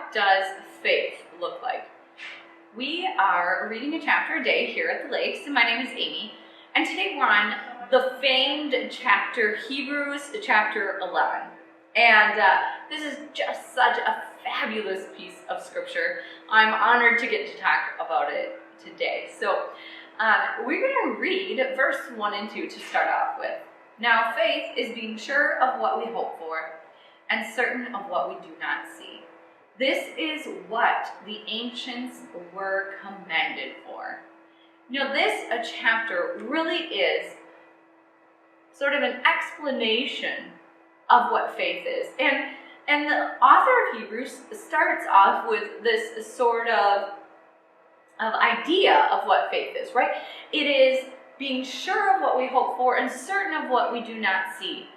what does faith look like? We are reading a chapter a day here at the Lakes, and my name is Amy. And today we're on the famed chapter, Hebrews chapter 11. And this is just such a fabulous piece of scripture. I'm honored to get to talk about it today. So we're going to read verse 1 and 2 to start off with. Now, faith is being sure of what we hope for and certain of what we do not see. This is what the ancients were commended for. You know, this chapter really is sort of an explanation of what faith is. And the author of Hebrews starts off with this sort of idea of what faith is, right? It is being sure of what we hope for and certain of what we do not see.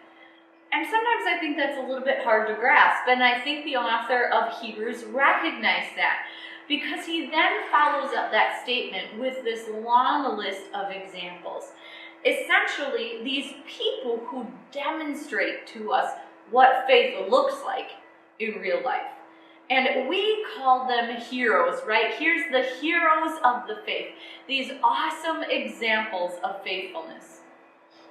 And sometimes I think that's a little bit hard to grasp, and I think the author of Hebrews recognized that, because he then follows up that statement with this long list of examples. Essentially, these people who demonstrate to us what faith looks like in real life. And we call them heroes, right? Here's the heroes of the faith. These awesome examples of faithfulness.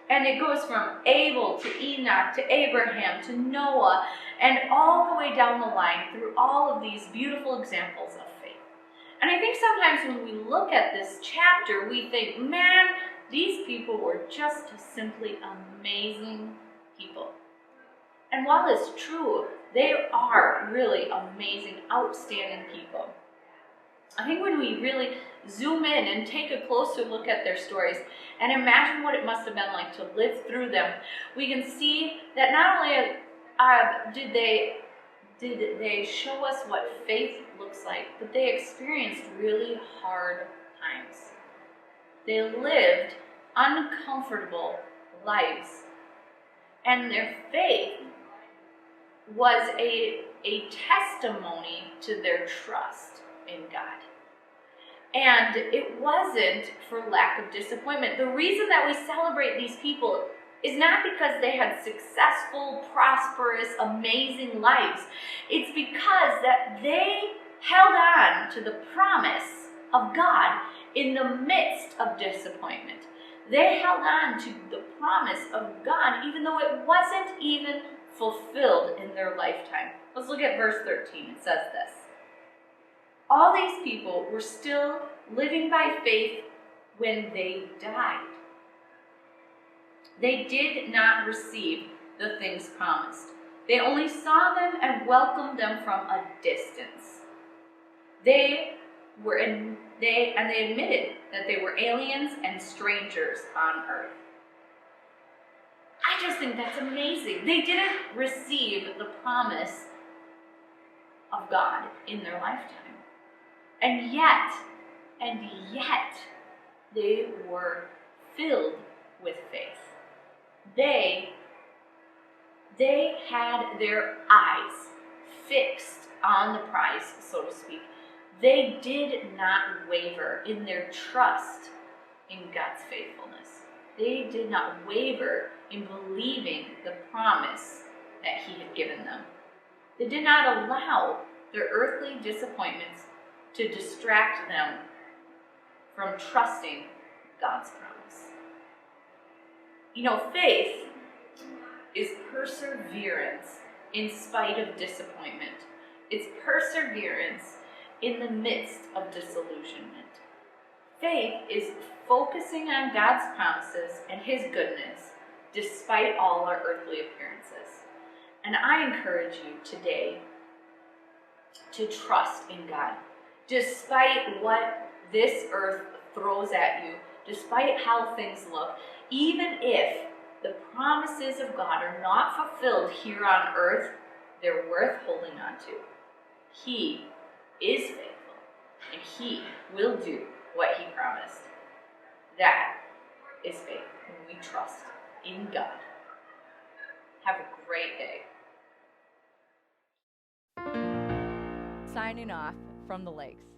And it goes from Abel to Enoch to Abraham to Noah and all the way down the line through all of these beautiful examples of faith. And I think sometimes when we look at this chapter, we think, man, these people were just simply amazing people. And while it's true, they are really amazing, outstanding people. I think when we really zoom in and take a closer look at their stories and imagine what it must have been like to live through them, we can see that not only did they show us what faith looks like, but they experienced really hard times. They lived uncomfortable lives. And their faith was a testimony to their trust in God. And it wasn't for lack of disappointment. The reason that we celebrate these people is not because they had successful, prosperous, amazing lives. It's because that they held on to the promise of God in the midst of disappointment. They held on to the promise of God even though it wasn't even fulfilled in their lifetime. Let's look at verse 13. It says this. All these people were still living by faith when they died. They did not receive the things promised. They only saw them and welcomed them from a distance. They admitted that they were aliens and strangers on earth. I just think that's amazing. They didn't receive the promise of God in their lifetime. And yet, they were filled with faith. They had their eyes fixed on the prize, so to speak. They did not waver in their trust in God's faithfulness. They did not waver in believing the promise that He had given them. They did not allow their earthly disappointments to distract them from trusting God's promise. You know, faith is perseverance in spite of disappointment. It's perseverance in the midst of disillusionment. Faith is focusing on God's promises and His goodness despite all our earthly appearances. And I encourage you today to trust in God. Despite what this earth throws at you, despite how things look, even if the promises of God are not fulfilled here on earth, they're worth holding on to. He is faithful, and He will do what He promised. That is faith, when we trust in God. Have a great day. Signing off from the Lakes.